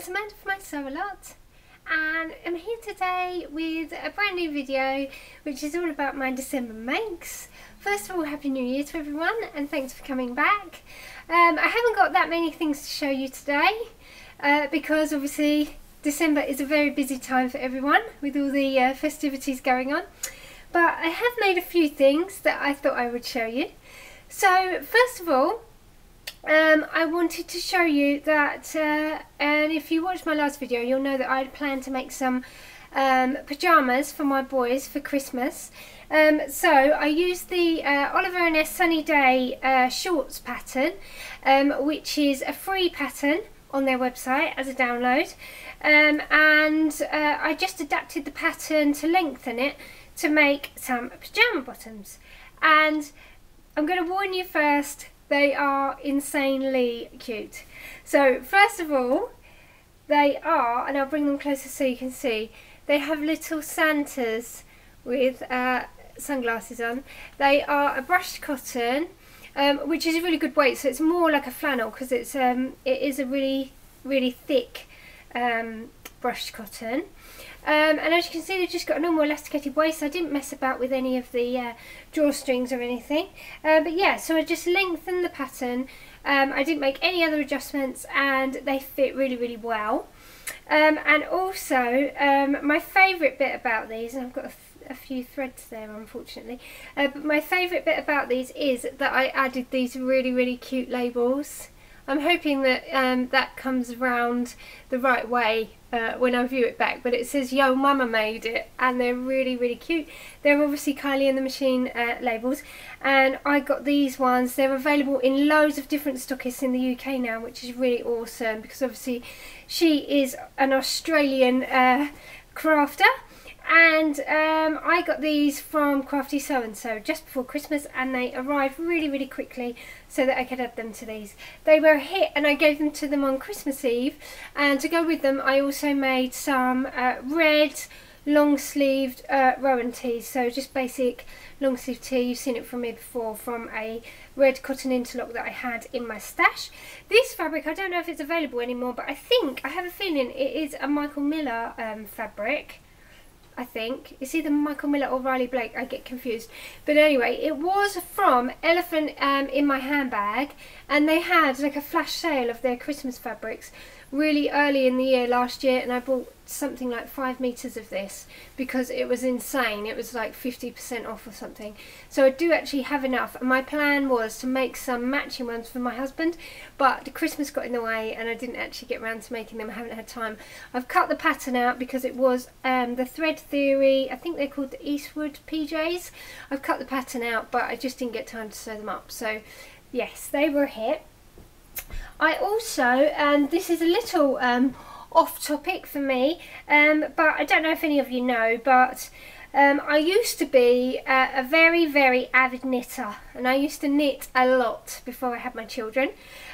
It's Amanda from I Sew A Lot, and I'm here today with a brand new video which is all about my December makes. First of all, Happy New Year to everyone and thanks for coming back. I haven't got that many things to show you today because obviously December is a very busy time for everyone with all the festivities going on. But I have made a few things that I thought I would show you. So first of all, I wanted to show you that, and if you watched my last video you'll know that I had planned to make some pyjamas for my boys for Christmas. So I used the Oliver and S Sunny Day shorts pattern, which is a free pattern on their website as a download, and I just adapted the pattern to lengthen it to make some pyjama bottoms. And I'm going to warn you first, they are insanely cute. So first of all, they are, and I'll bring them closer so you can see, they have little Santas with sunglasses on. They are a brushed cotton, which is a really good weight, so it's more like a flannel because it is a really thick brushed cotton. And as you can see, they've just got a normal elasticated waist. I didn't mess about with any of the drawstrings or anything. But yeah, so I just lengthened the pattern. I didn't make any other adjustments and they fit really well. And also, my favourite bit about these, and I've got a few threads there unfortunately, but my favourite bit about these is that I added these really cute labels. I'm hoping that that comes around the right way when I view it back, but it says Yo Mama made it, and they're really cute. They're obviously Kylie and the Machine labels, and I got these ones. They're available in loads of different stockists in the UK now, which is really awesome because obviously she is an Australian crafter. And I got these from Crafty So and So just before Christmas, and they arrived really quickly so that I could add them to these. They were a hit and I gave them to them on Christmas Eve, and to go with them I also made some red long sleeved Rowan tees, so just basic long sleeve tee. You've seen it from me before, from a red cotton interlock that I had in my stash. This fabric, I don't know if it's available anymore, but I have a feeling it is a Michael Miller fabric. I think it's either Michael Miller or Riley Blake, I get confused, but anyway, it was from Elephant in My Handbag, and they had like a flash sale of their Christmas fabrics really early in the year last year, and I bought something like 5 meters of this because it was insane. It was like 50% off or something, so I do actually have enough, and my plan was to make some matching ones for my husband, but the Christmas got in the way and I didn't actually get around to making them. I haven't had time. I've cut the pattern out because it was the Thread Theory, I think they're called the Eastwood PJs. I've cut the pattern out, but I just didn't get time to sew them up. So yes, they were a hit. I also, and this is a little off topic for me, but I don't know if any of you know, but I used to be a very avid knitter, and I used to knit a lot before I had my children.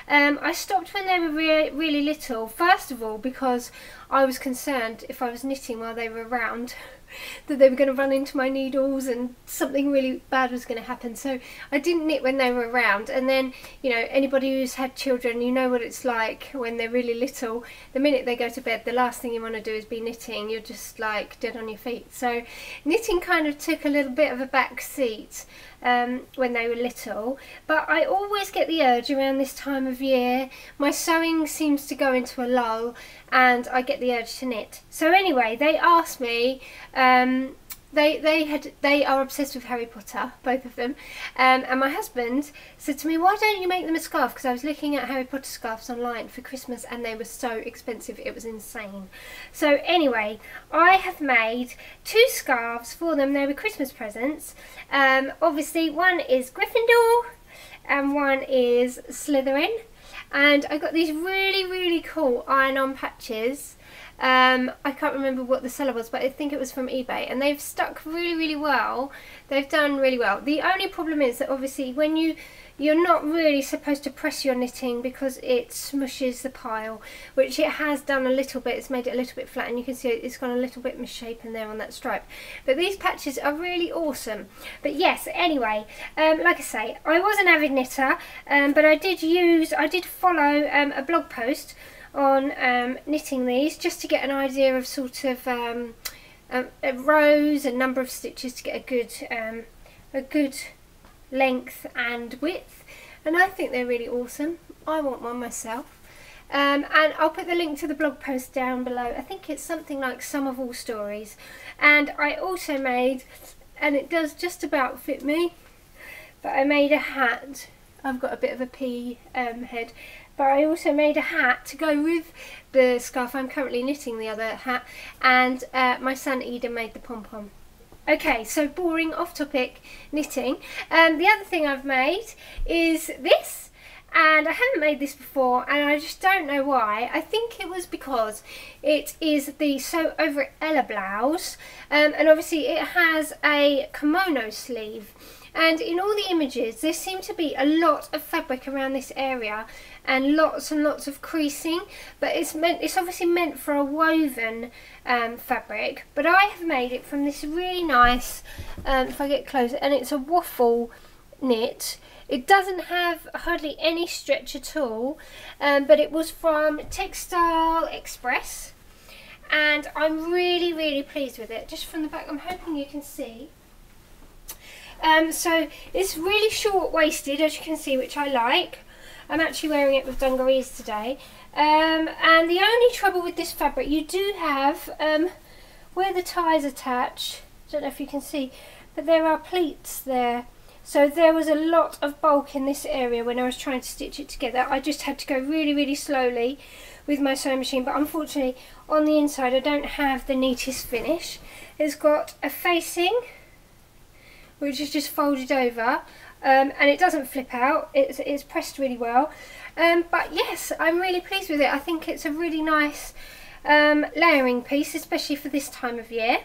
I stopped when they were really little, first of all because I was concerned if I was knitting while they were around that they were going to run into my needles and something really bad was going to happen, so I didn't knit when they were around. And then, you know, anybody who's had children, you know what it's like when they're really little. The minute they go to bed, the last thing you want to do is be knitting. You're just like dead on your feet. So knitting kind of took a little bit of a back seat when they were little, but I always get the urge around this time of year. My sewing seems to go into a lull and I get the urge to knit. So anyway, they asked me, they are obsessed with Harry Potter, both of them, and my husband said to me, why don't you make them a scarf? Because I was looking at Harry Potter scarves online for Christmas and they were so expensive, it was insane. So anyway, I have made 2 scarves for them. They were Christmas presents. Obviously one is Gryffindor and one is Slytherin, and I got these really cool iron-on patches. I can't remember what the seller was, but I think it was from eBay, and they've stuck really well. They've done really well. The only problem is that obviously when you're not really supposed to press your knitting because it smushes the pile, which it has done a little bit. It's made it a little bit flat, and you can see it's gone a little bit misshapen there on that stripe, but these patches are really awesome. But yes, anyway, like I say, I was an avid knitter, but I did follow a blog post on knitting these, just to get an idea of sort of rows and number of stitches to get a good length and width, and I think they're really awesome. I want one myself. And I'll put the link to the blog post down below. I think it's something like Sum of All Stories. And I also made, and it does just about fit me, but I made a hat. I've got a bit of a pea head, but I also made a hat to go with the scarf. I'm currently knitting the other hat, and my son Eden made the pom-pom. Okay, so boring, off-topic knitting. The other thing I've made is this. And I haven't made this before, and I just don't know why. I think it was because it is the Sew Over It Ella blouse, and obviously it has a kimono sleeve. And in all the images, there seemed to be a lot of fabric around this area, and lots of creasing. But it's obviously meant for a woven fabric. But I have made it from this really nice, if I get closer, and it's a waffle knit. It doesn't have hardly any stretch at all, but it was from Textile Express, and I'm really pleased with it. Just from the back, I'm hoping you can see. So it's really short-waisted, as you can see, which I like. I'm actually wearing it with dungarees today. And the only trouble with this fabric, you do have where the ties attach, I don't know if you can see, but there are pleats there. So there was a lot of bulk in this area when I was trying to stitch it together. I just had to go really slowly with my sewing machine, but unfortunately on the inside I don't have the neatest finish. It's got a facing which is just folded over, and it doesn't flip out. It's pressed really well, but yes, I'm really pleased with it. I think it's a really nice layering piece, especially for this time of year.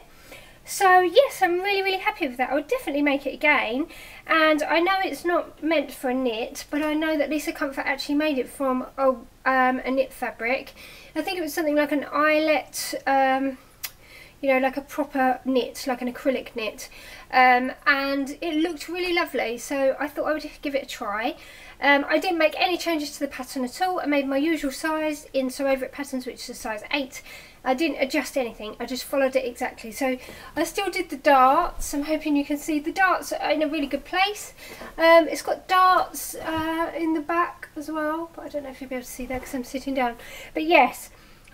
So yes, I'm really happy with that. I would definitely make it again, and I know it's not meant for a knit, but I know that Lisa Comfort actually made it from a knit fabric. I think it was something like an eyelet, you know, like a proper knit, like an acrylic knit, and it looked really lovely, so I thought I would give it a try. I didn't make any changes to the pattern at all. I made my usual size in Sew Over It Patterns, which is a size 8. I didn't adjust anything, I just followed it exactly. So I still did the darts. I'm hoping you can see the darts are in a really good place. It's got darts in the back as well, but I don't know if you'll be able to see that because I'm sitting down. But yes,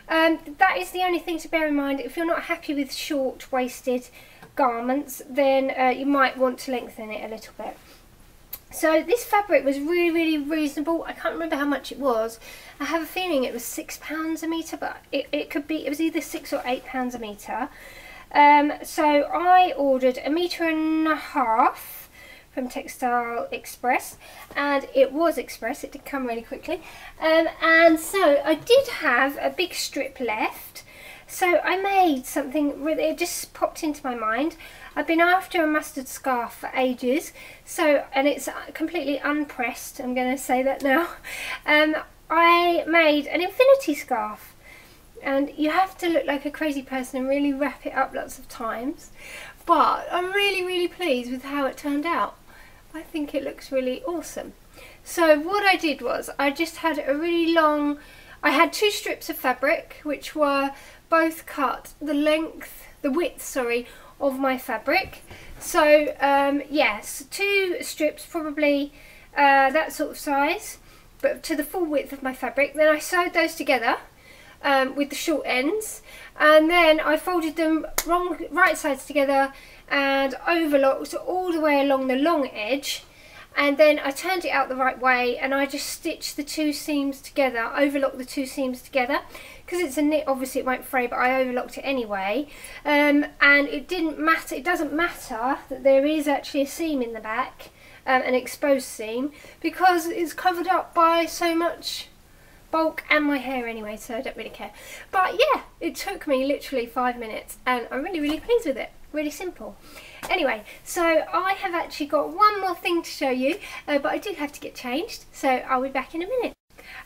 that is the only thing to bear in mind. If you're not happy with short-waisted garments, then you might want to lengthen it a little bit. So this fabric was really reasonable. I can't remember how much it was. I have a feeling it was £6 a metre, but it was either £6 or £8 a metre. So I ordered 1.5 metres from Textile Express, and it was express. It did come really quickly, and so I did have a big strip left. So I made something really, it just popped into my mind. I've been after a mustard scarf for ages, and it's completely unpressed, I'm going to say that now. I made an infinity scarf, and you have to look like a crazy person and really wrap it up lots of times, but I'm really pleased with how it turned out. I think it looks really awesome. So what I did was I just had a really long, I had 2 strips of fabric which were both cut the width of my fabric. So yes, 2 strips, probably that sort of size, but to the full width of my fabric. Then I sewed those together with the short ends, and then I folded them right sides together and overlocked all the way along the long edge, and then I turned it out the right way, and I just stitched the 2 seams together, overlocked the 2 seams together. Because it's a knit, obviously it won't fray, but I overlocked it anyway, and it didn't matter. It doesn't matter that there is actually a seam in the back, an exposed seam, because it's covered up by so much bulk and my hair anyway, so I don't really care. But yeah, it took me literally 5 minutes, and I'm really pleased with it. Really simple. Anyway, so I have actually got one more thing to show you, but I do have to get changed, so I'll be back in a minute.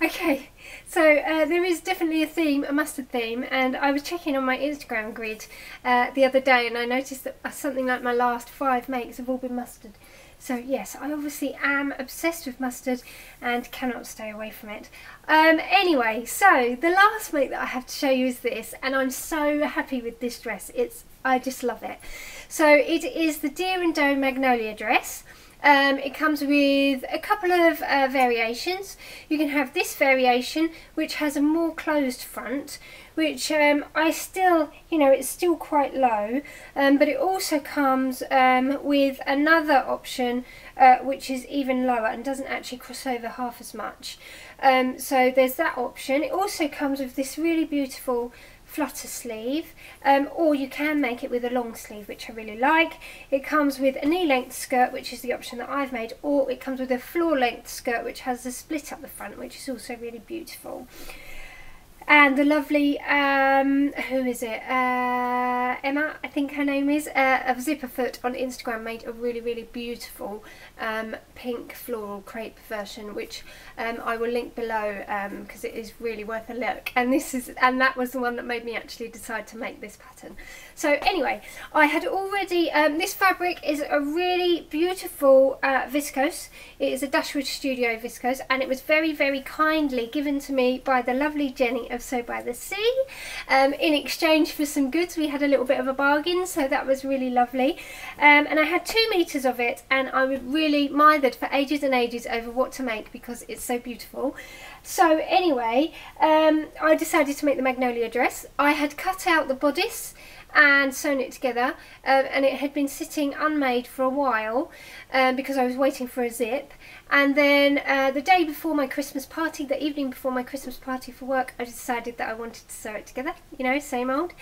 Okay, so there is definitely a theme, a mustard theme, and I was checking on my Instagram grid the other day, and I noticed that something like my last 5 makes have all been mustard. So yes, I obviously am obsessed with mustard and cannot stay away from it. Anyway, so the last make that I have to show you is this, and I'm so happy with this dress. I just love it. So it is the Deer and Doe Magnolia dress. It comes with a couple of variations. You can have this variation which has a more closed front, which I still, you know, it's still quite low, but it also comes with another option which is even lower and doesn't actually cross over half as much. So there's that option. It also comes with this really beautiful flutter sleeve, or you can make it with a long sleeve, which I really like. It comes with a knee length skirt, which is the option that I've made, or it comes with a floor length skirt which has a split up the front, which is also really beautiful. And the lovely, who is it, Emma, I think her name is, of Zipperfoot on Instagram, made a really, really beautiful pink floral crepe version, which I will link below because it is really worth a look. And that was the one that made me actually decide to make this pattern. So anyway, I had already, this fabric is a really beautiful viscose. It is a Dashwood Studio viscose, and it was very, very kindly given to me by the lovely Jenny of Sew by the Sea. In exchange for some goods, we had a little bit of a bargain, so that was really lovely. And I had 2 meters of it, and I was really mithered for ages and ages over what to make because it's so beautiful. So anyway, I decided to make the Magnolia dress. I had cut out the bodice and sewn it together, and it had been sitting unmade for a while because I was waiting for a zip. And then the day before my Christmas party, the evening before my Christmas party for work, I decided that I wanted to sew it together, you know, same old.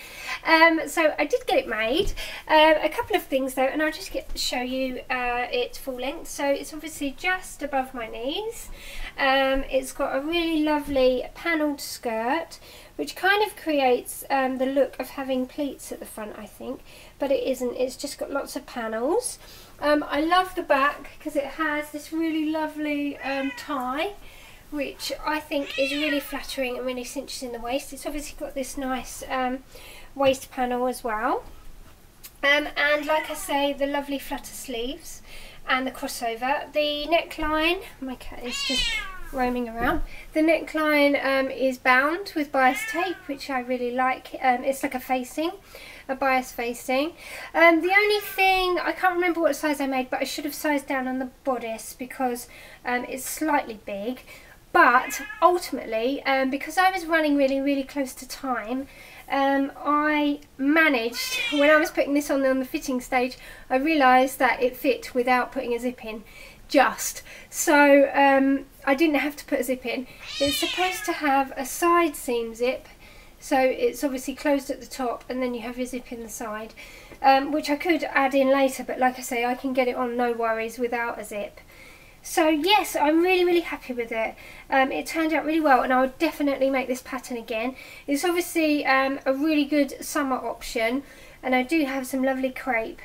So I did get it made. A couple of things though, and I'll just show you it full length. So it's obviously just above my knees. It's got a really lovely panelled skirt, which kind of creates the look of having pleats at the front, I think, but it isn't. It's just got lots of panels. I love the back because it has this really lovely tie, which I think is really flattering and really cinches in the waist. It's obviously got this nice waist panel as well. And like I say, the lovely flutter sleeves and the crossover. The neckline, my cat is just roaming around. The neckline is bound with bias tape, which I really like. It's like a bias facing. The only thing, I can't remember what size I made, but I should have sized down on the bodice because it's slightly big. But ultimately, because I was running really, really close to time, I managed, when I was putting this on the fitting stage, I realised that it fit without putting a zip in. So I didn't have to put a zip in. It's supposed to have a side seam zip, so it's obviously closed at the top and then you have your zip in the side, which I could add in later, but like I say, I can get it on no worries without a zip. So yes, I'm really, really happy with it. It turned out really well, and I would definitely make this pattern again. It's obviously a really good summer option, and I do have some lovely crepe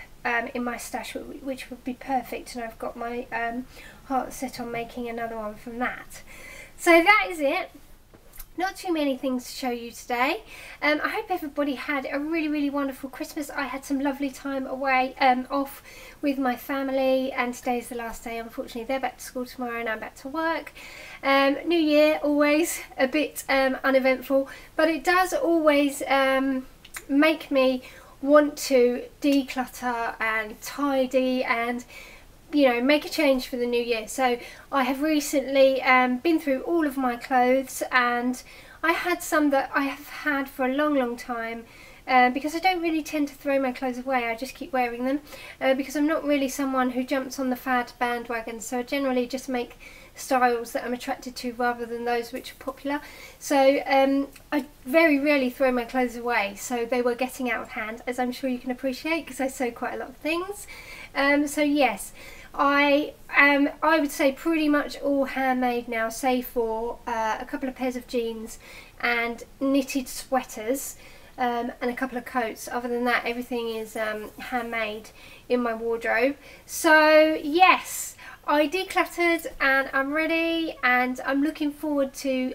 in my stash, which would be perfect, and I've got my heart set on making another one from that. So that is it. Not too many things to show you today. I hope everybody had a really, really wonderful Christmas. I had some lovely time away, off with my family, and today's the last day. Unfortunately, they're back to school tomorrow and I'm back to work. New Year, always a bit uneventful, but it does always make me want to declutter and tidy and, you know, make a change for the new year. So I have recently been through all of my clothes, and I had some that I have had for a long, long time because I don't really tend to throw my clothes away. I just keep wearing them because I'm not really someone who jumps on the fad bandwagon, so I generally just make styles that I'm attracted to rather than those which are popular. So I very rarely throw my clothes away, so they were getting out of hand, as I'm sure you can appreciate, because I sew quite a lot of things. So yes, I would say pretty much all handmade now, save for a couple of pairs of jeans and knitted sweaters and a couple of coats. Other than that, everything is handmade in my wardrobe. So yes, I decluttered and I'm ready, and I'm looking forward to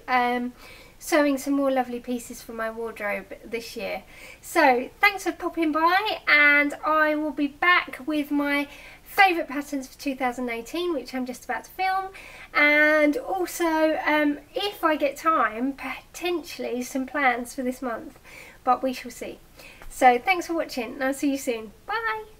sewing some more lovely pieces for my wardrobe this year. So thanks for popping by, and I will be back with my favourite patterns for 2018, which I'm just about to film, and also if I get time, potentially some plans for this month, but we shall see. So thanks for watching and I'll see you soon. Bye!